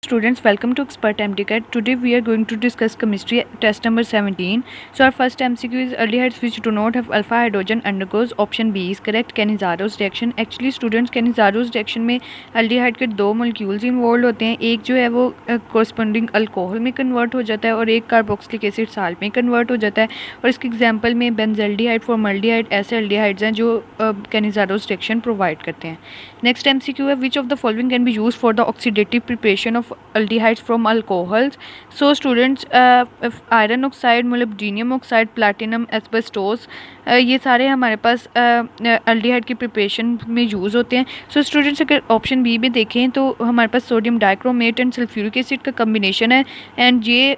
students, welcome to Expert MTCAT. Today we are going to discuss chemistry test number 17. So our first MCQ is aldehydes which do not have alpha hydrogen undergoes. Option B is correct. Cannizaro's reaction. Actually students, Cannizaro's reaction में aldehyde के दो molecules involved होते हैं. एक जो है वो corresponding alcohol में convert हो जाता है और एक carboxylic acid salt में convert हो जाता है. और इसके example में benzaldehyde, formaldehyde ऐसे aldehydes हैं जो Cannizaro's reaction provide करते हैं. Next MCQ है which of the following can be used for the oxidative preparation of aldehydes from alcohols. So students, iron oxide, molybdenum oxide, platinum, asbestos, ये सारे हमारे पास aldehyde की प्रिपरेशन में यूज़ होते हैं. सो स्टूडेंट्स अगर ऑप्शन बी में देखें तो हमारे पास sodium dichromate and sulphuric acid का कम्बिनेशन है एंड ये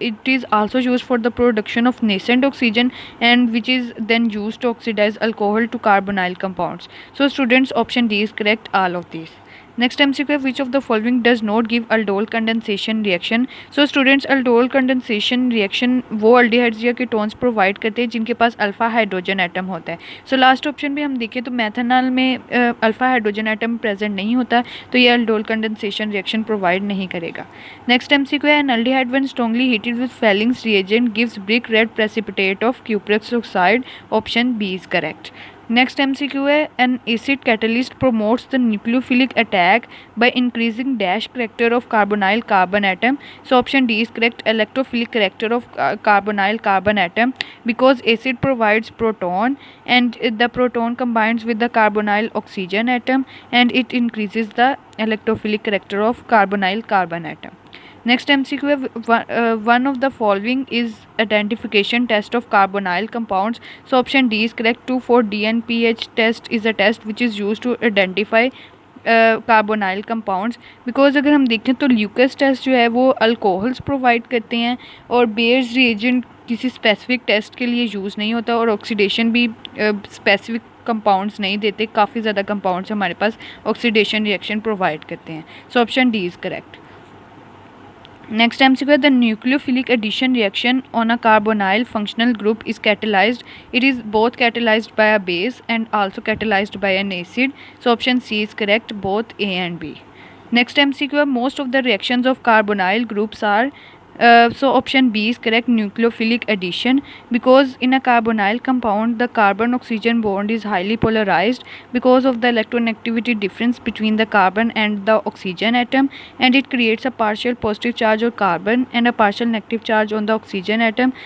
it is also use for the production of nascent oxygen and which is then use to oxidise alcohol to carbonyl compounds. So students option D is correct all of these. Next MCQ, which of the following does not give aldol condensation reaction. So students, aldol condensation reaction वो aldehydes या ketones provide करते हैं जिनके पास alpha hydrogen atom होता है. So last option भी हम देखें तो मेथनॉल में अल्फा हाइड्रोजन एटम प्रेजेंट नहीं होता तो ये aldol condensation reaction प्रोवाइड नहीं करेगा. नेक्स्ट MCQ है an aldehyde when strongly heated with Felling's reagent gives brick red precipitate of cuprous oxide. Option B is correct. Next MCQ है an acid catalyst promotes the nucleophilic attack by increasing dash character of carbonyl carbon atom. So option D is correct, electrophilic character of carbonyl carbon atom, because acid provides proton and the proton combines with the carbonyl oxygen atom and it increases the electrophilic character of carbonyl carbon atom. Next MCQ है one of the following is identification test of carbonyl compounds. So option D is correct. 2,4-DNPH test is a test which is used to identify carbonyl compounds. Because अगर हम देखें तो Lucas test जो है वो alcohols provide करते हैं और बेयर्स रिएजेंट किसी स्पेसिफिक टेस्ट के लिए यूज़ नहीं होता और ऑक्सीडेशन भी स्पेसिफिक कंपाउंड्स नहीं देते. काफ़ी ज़्यादा कंपाउंड्स हमारे पास ऑक्सीडेशन रिएक्शन प्रोवाइड करते हैं. सो option D is correct. Next MCQ, the nucleophilic addition reaction on a carbonyl functional group is catalyzed. It is both catalyzed by a base and also catalyzed by an acid. So option C is correct, both A and B. Next MCQ, most of the reactions of carbonyl groups are so option B is correct, nucleophilic addition, because in a carbonyl compound the carbon oxygen bond is highly polarized because of the electronegativity difference between the carbon and the oxygen atom, and it creates a partial positive charge on carbon and a partial negative charge on the oxygen atom.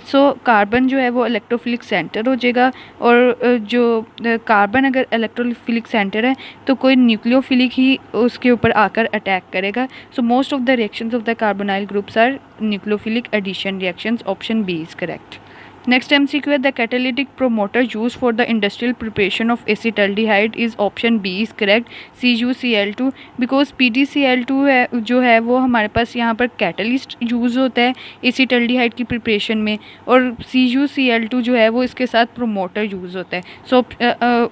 So carbon जो है वो electrophilic centre हो जाएगा और जो carbon अगर electrophilic centre है तो कोई न्यूक्लियोफिलिक ही उसके ऊपर आकर अटैक करेगा. So most of the reactions of the carbonyl groups are nucleophilic addition reactions. Option B is correct. Next MCQ, the catalytic promoter used for the industrial preparation of acetaldehyde is option B is correct, CuCl2, because PDCl2 है जो है वो हमारे पास यहाँ पर catalyst use होता है acetaldehyde की प्रिपरेशन में और CuCl2 जो है वो इसके साथ प्रोमोटर यूज़ होता है. सो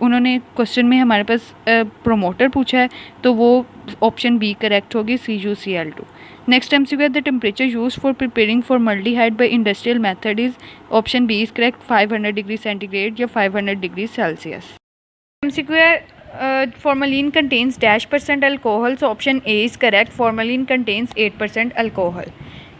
उन्होंने क्वेश्चन में हमारे पास प्रोमोटर पूछा है तो वो ऑप्शन बी करेक्ट होगी, CuCl2. Next MCQ, the temperature used for preparing formaldehyde by industrial method is option B is correct, 500 degree centigrade या 500 degree Celsius. MCQ formalin contains dash % alcohol, so option A is correct, formalin contains 8% alcohol.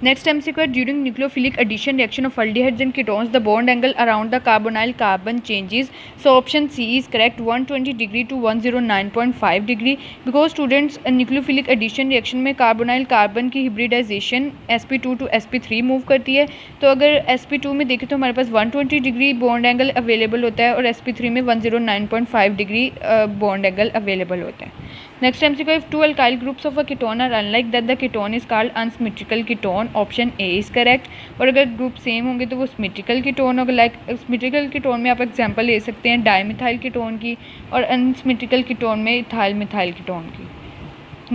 Next MCQ, during nucleophilic addition reaction of aldehydes and ketones the bond angle around the carbonyl carbon changes. So option C is correct, 120 degree to 109.5 degree, because students nucleophilic addition reaction में carbonyl carbon की hybridization sp2 to sp3 move करती है. तो अगर sp2 में देखें तो हमारे पास 120 डिग्री बॉन्ड एंगल अवेलेबल होता है और sp3 में 109.5 डिग्री बॉन्ड एंगल अवेलेबल होता है. Next MCQ, if two alkyl groups of a ketone are unlike that the ketone is called unsymmetrical ketone. Option A is correct. और अगर group same होंगे तो वो सिमेट्रिकल कीटोन होगा. Like symmetrical ketone में आप एग्जांपल ले सकते हैं डाइमिथाइल कीटोन की और अनसिमेट्रिकल कीटोन में इथाइल मिथाइल कीटोन की.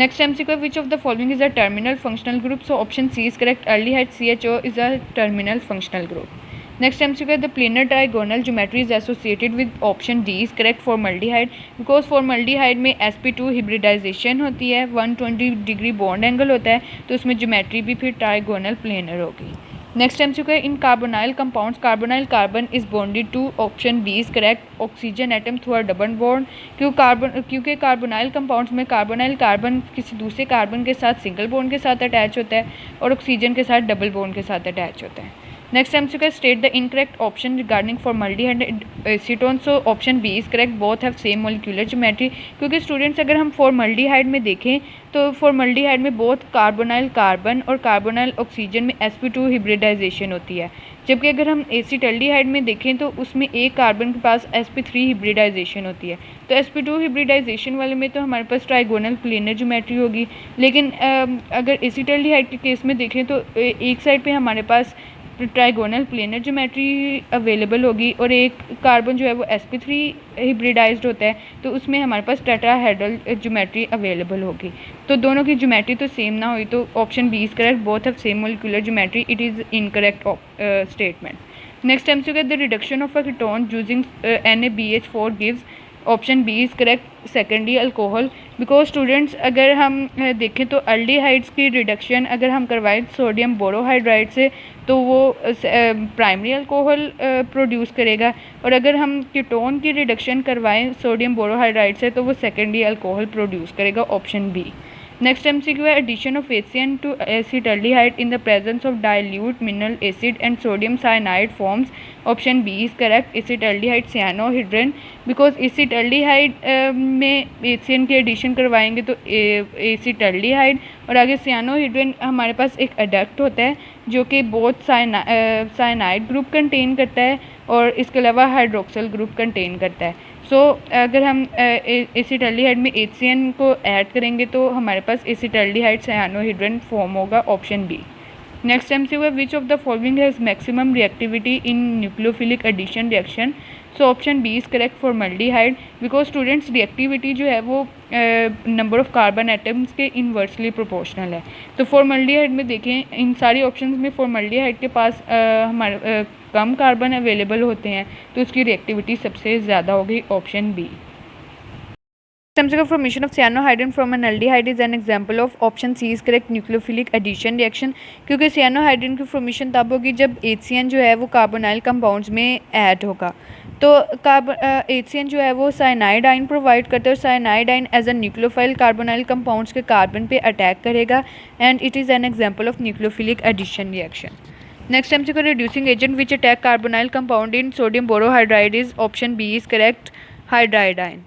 Next MCQ, which of the following is a terminal functional group? So option C is correct, aldehyde CHO is a terminal functional group. Next MCQ, the planar trigonal geometry is associated with option D is correct, formaldehyde, because formaldehyde में sp2 hybridization होती है, 120 degree bond angle होता है तो उसमें geometry भी फिर trigonal planar होगी. Next MCQ in carbonyl compounds carbonyl carbon is bonded to option B is correct oxygen atom through a double bond क्योंकि कार्बोनाइल कंपाउंड्स में कार्बोनाइल कार्बन किसी दूसरे कार्बन के साथ सिंगल बॉन्ड के साथ अटैच होता है और ऑक्सीजन के साथ डबल बॉन्ड के साथ अटैच होता है। Next MCQ state the incorrect option regarding formaldehyde and acetone. So option B is correct both have same molecular geometry. क्योंकि स्टूडेंट्स अगर हम फॉर्मल्डिहाइड में देखें तो फॉर्मल्डिहाइड में बोथ कार्बोनाइल कार्बन और कार्बोनाइल ऑक्सीजन में sp2 हिब्रिडाइजेशन होती है, जबकि अगर हम एसीटल्डिहाइड में देखें तो उसमें एक कार्बन के पास sp3 हिब्रिडाइजेशन होती है। तो sp2 हिब्रिडाइजेशन वाले में तो हमारे पास ट्राइगोनल प्लेनर ज्योमेट्री होगी, लेकिन अगर एसीटल्डिहाइड के केस में देखें तो एक साइड पे हमारे पास ट्राइगोनल प्लेनर ज्योमेट्री अवेलेबल होगी और एक कार्बन जो है वो sp3 हिब्रिडाइज्ड होता है, तो उसमें हमारे पास टेट्राहेड्रल ज्योमेट्री अवेलेबल होगी। तो दोनों की ज्योमेट्री तो सेम ना हुई तो option B is correct both have same molecular geometry, it is incorrect statement. Next MCQ the reduction of a ketone using NaBH4 gives. Option B is correct secondary alcohol. Because students अगर हम देखें तो aldehydes की reduction अगर हम करवाएं sodium borohydride से तो वो प्राइमरी अल्कोहल प्रोड्यूस करेगा, और अगर हम कीटोन की रिडक्शन करवाएं सोडियम बोरोहाइड्राइड से तो वो सेकेंडरी अल्कोहल प्रोड्यूस करेगा, ऑप्शन बी। नेक्स्ट MCQ है addition of HCN to acetaldehyde in the presence of dilute mineral acid and sodium cyanide forms. Option B is correct acetaldehyde cyanohydrin. Because acetaldehyde में HCN की addition करवाएंगे तो acetaldehyde और आगे सियानोहाइड्रेन हमारे पास एक adduct होता है जो कि बोथ साइनाइड ग्रुप कंटेन करता है और इसके अलावा हाइड्रोक्सिल ग्रुप कंटेन करता है। सो अगर हम एसिटल्डिहाइड में HCN को ऐड करेंगे तो हमारे पास एसिटल्डिहाइड सियानोहाइड्रेन फॉर्म होगा, ऑप्शन बी। नेक्स्ट MCQ है which of the following has maximum reactivity in nucleophilic addition reaction. So option B is correct formaldehyde. Because students reactivity जो है वो नंबर ऑफ कार्बन एटम्स के inversely proportional है। तो formaldehyde में देखें इन सारी ऑप्शंस में फॉर्मल्डिहाइड के पास हमारे कम कार्बन अवेलेबल होते हैं तो उसकी रिएक्टिविटी सबसे ज़्यादा होगी, option b. MCQ formation of cyanohydrin from an aldehyde is an example of option C is correct nucleophilic addition reaction। क्योंकि cyanohydrin की फॉर्मेशन तब होगी जब HCN जो है वो कार्बोनाइल कंपाउंड्स में ऐड होगा। तो HCN जो है वो साइनाइड आइन प्रोवाइड करता है और cyanide ion as a nucleophile carbonyl compounds के कार्बन पे अटैक करेगा and it is an example of nucleophilic addition reaction. Next MCQ reducing agent which attack carbonyl compound in sodium borohydride is option B is correct hydridine।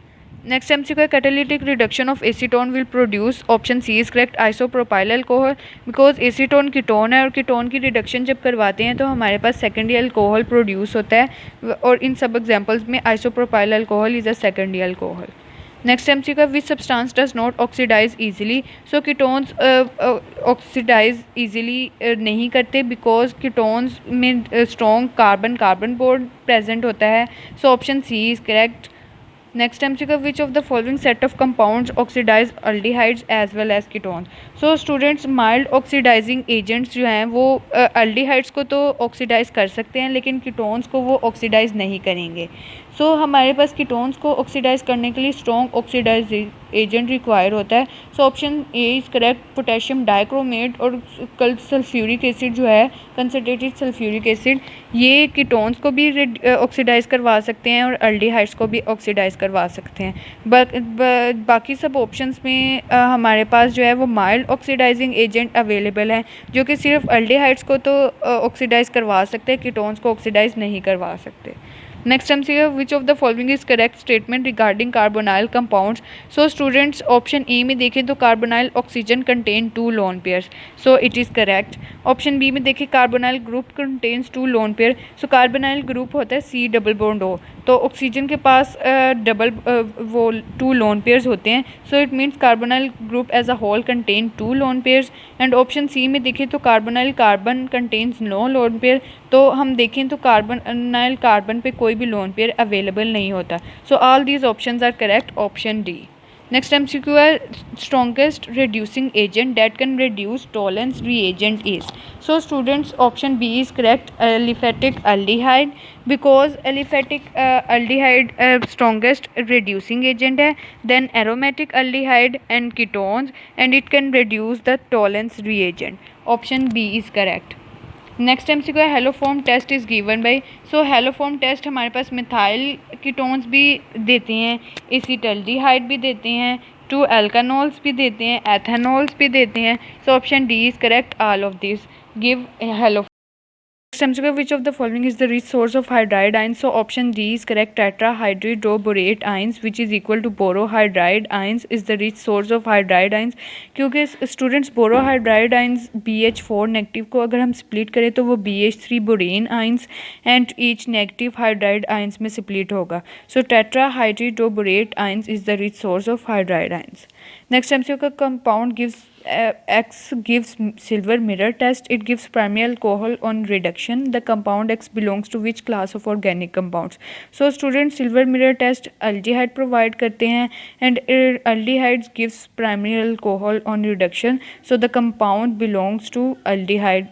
Next MCQ catalytic reduction of acetone will produce option C is correct isopropyl alcohol। Because acetone ketone है और ketone की reduction जब करवाते हैं तो हमारे पास secondary alcohol produce होता है और इन सब एग्जांपल्स में isopropyl alcohol is a secondary alcohol. Next MCQ which substance does not oxidize easily. So ketones oxidize easily नहीं करते बिकॉज कीटोन्स में strong carbon carbon bond present होता है, so option c is correct. Next MCQ which of the following set of compounds oxidize aldehydes as well as ketones. So students mild oxidizing agents जो हैं वो aldehydes को तो oxidise कर सकते हैं लेकिन कीटोन्स को वो ऑक्सीडाइज नहीं करेंगे। सो हमारे पास कीटोन्स को ऑक्सीडाइज करने के लिए स्ट्रॉन्ग ऑक्सीडाइज एजेंट रिक्वायर होता है, so option A is correct potassium dichromate और कल सल्फ्यूरिक एसिड जो है कंसनट्रेटेड सल्फ्यूरिक एसिड ये कीटोन्स को भी ऑक्सीडाइज करवा सकते हैं और अल्डिहाइड्स को भी ऑक्सीडाइज करवा सकते हैं। बाकी सब ऑप्शंस में हमारे पास जो है वो माइल्ड ऑक्सीडाइजिंग एजेंट अवेलेबल हैं जो कि सिर्फ अल्डिहाइड्स को तो ऑक्सीडाइज करवा सकते हैं, कीटोन्स को ऑक्सीडाइज नहीं करवा सकते। Next MCQ which of the following is correct statement regarding carbonyl compounds. So students option A में देखें तो carbonyl oxygen contain 2 lone pairs, so it is correct. Option B में देखें carbonyl group contains 2 lone pair, so carbonyl group होता है C double bond O, तो oxygen के पास वो 2 लोन पेयर्स होते हैं, so it means carbonyl group as a whole contain 2 lone pairs. And option c में देखें तो carbonyl carbon contains no lone pair, तो हम देखें तो कार्बोनाइल कार्बन पे कोई भी लोन पेयर अवेलेबल नहीं होता, so all these options are correct, option D. Next MCQ है strongest reducing agent that can reduce Tollens reagent is। So students option B is correct aliphatic aldehyde because aliphatic aldehyde strongest reducing agent है, then aromatic aldehyde and ketones and it can reduce the Tollens reagent, option B is correct. Next MCQ है haloform test is given by. So haloform test हमारे पास methyl ketones भी देते हैं, acetaldehyde भी देते हैं, 2 एल्कानोल्स भी देते हैं, एथेनॉल्स भी देते हैं। सो option D is correct, all of this give hello. Next MCQ, which of the following is the rich source of hydride ions? So option D is correct. Tetrahydroborate ions, which is equal to borohydride ions, is the rich source of hydride ions. क्योंकि students borohydride ions BH4 negative को अगर हम split करें तो वो BH3 borane ions and each negative hydride ions में split होगा. So tetrahydroborate ions is the rich source of hydride ions. Next MCQ का compound gives X gives silver mirror test. It gives primary alcohol on reduction. The compound X belongs to which class of organic compounds? So students, silver mirror test aldehyde provide करते हैं and aldehydes gives primary alcohol on reduction. So the compound belongs to aldehyde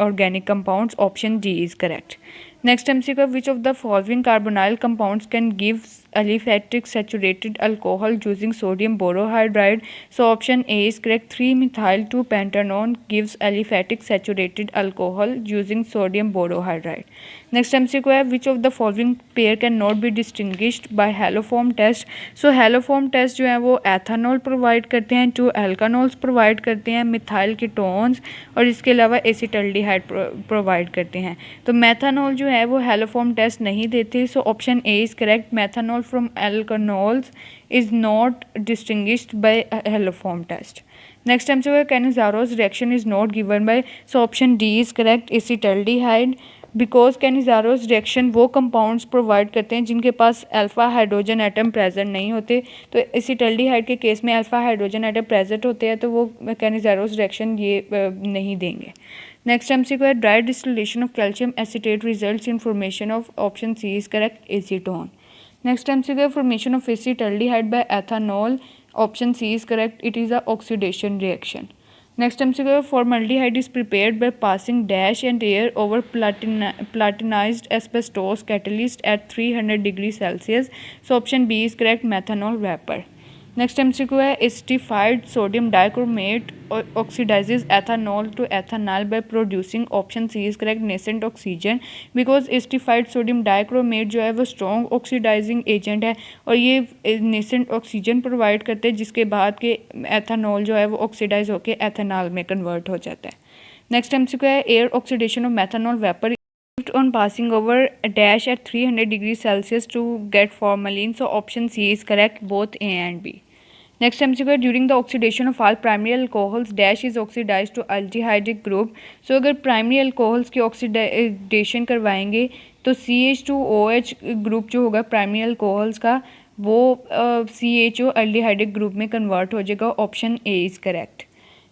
organic compounds. Option D is correct. Next MCQ, which of the following carbonyl compounds can give aliphatic saturated alcohol using sodium borohydride? So option A is correct. 3-methyl-2-pentanone gives aliphatic saturated alcohol using sodium borohydride. Next MCQ है which of the following pair cannot be distinguished by haloform test? So haloform test जो है वो ethanol provide करते हैं, 2 एल्कानोल्स provide करते हैं, methyl ketones और इसके अलावा एसिटल्डिहाइड प्रोवाइड करते हैं. तो मेथानॉल जो है वो हेलोफॉर्म टेस्ट नहीं देते. So option A is correct. Methanol from alkanols is not distinguished by haloform test. Next time से Cannizzaro's reaction is not given by. So option D is correct. Acetaldehyde, because Cannizzaro's reaction वो compounds provide करते हैं जिनके पास alpha hydrogen atom present नहीं होते. तो acetaldehyde के केस में अल्फ़ा हाइड्रोजन एटम प्रेजेंट होते हैं तो वो कैनिज़ारोस रिएक्शन ये नहीं देंगे. नेक्स्ट MCQ है dry distillation of calcium acetate results in formation of. Option c is correct, acetone. Next MCQ है formation of acetaldehyde by ethanol. Option c is correct, it is a oxidation reaction. Next MCQ, formaldehyde is prepared by passing dash and air over platinized asbestos catalyst at 300 degrees Celsius. So option B is correct, methanol vapor. Next MCQ है acidified sodium dichromate oxidizes ethanol to ethanol by producing. Option C is correct, nascent oxygen. because acidified sodium dichromate जो है वो strong oxidizing agent है और ये nascent oxygen provide करते हैं जिसके बाद के ethanol जो है वो oxidize होकर ethanol में convert हो जाता है. Next MCQ है air oxidation of methanol vapor on passing over a dash at 300 degrees Celsius to get formalin. So option C is correct, both A and B. Next MCQ, during the oxidation of all primary alcohols dash is oxidized to aldehydic group. So अगर primary alcohols की oxidation करवाएंगे तो CH2OH group जो होगा primary alcohols का वो CHO aldehydic group में convert हो जाएगा. Option A is correct.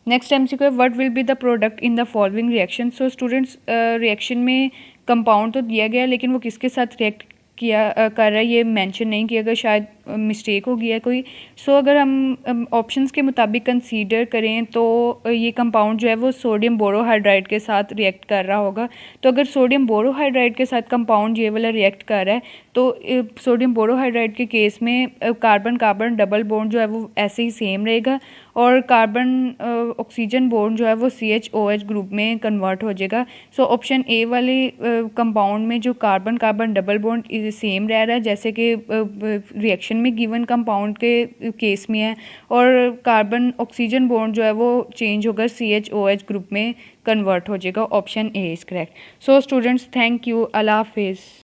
Next MCQ, what will be the product in the following reaction? So students reaction में कंपाउंड तो दिया गया लेकिन वो किसके साथ रिएक्ट किया कर रहा है ये मेंशन नहीं किया गया, शायद मिस्टेक हो गया कोई. सो अगर हम ऑप्शंस के मुताबिक कंसीडर करें तो ये कंपाउंड जो है वो सोडियम बोरोहाइड्राइड के साथ रिएक्ट कर रहा होगा. तो अगर सोडियम बोरोहाइड्राइड के साथ कंपाउंड ये वाला रिएक्ट कर रहा है तो सोडियम बोरोहाइड्राइड के केस में कार्बन कार्बन डबल बॉन्ड जो है वो ऐसे ही सेम रहेगा और कार्बन ऑक्सीजन बॉन्ड जो है वो CHOH ग्रुप में कन्वर्ट हो जाएगा. सो ऑप्शन ए वाले कंपाउंड में जो carbon carbon double bond same रह रहा है जैसे कि रिएक्शन में गिवन कंपाउंड के केस में है और कार्बन ऑक्सीजन बॉन्ड जो है वो चेंज होकर CHOH ग्रुप में कन्वर्ट हो जाएगा. Option A is correct. So students, thank you. अल्लाह हाफिज़.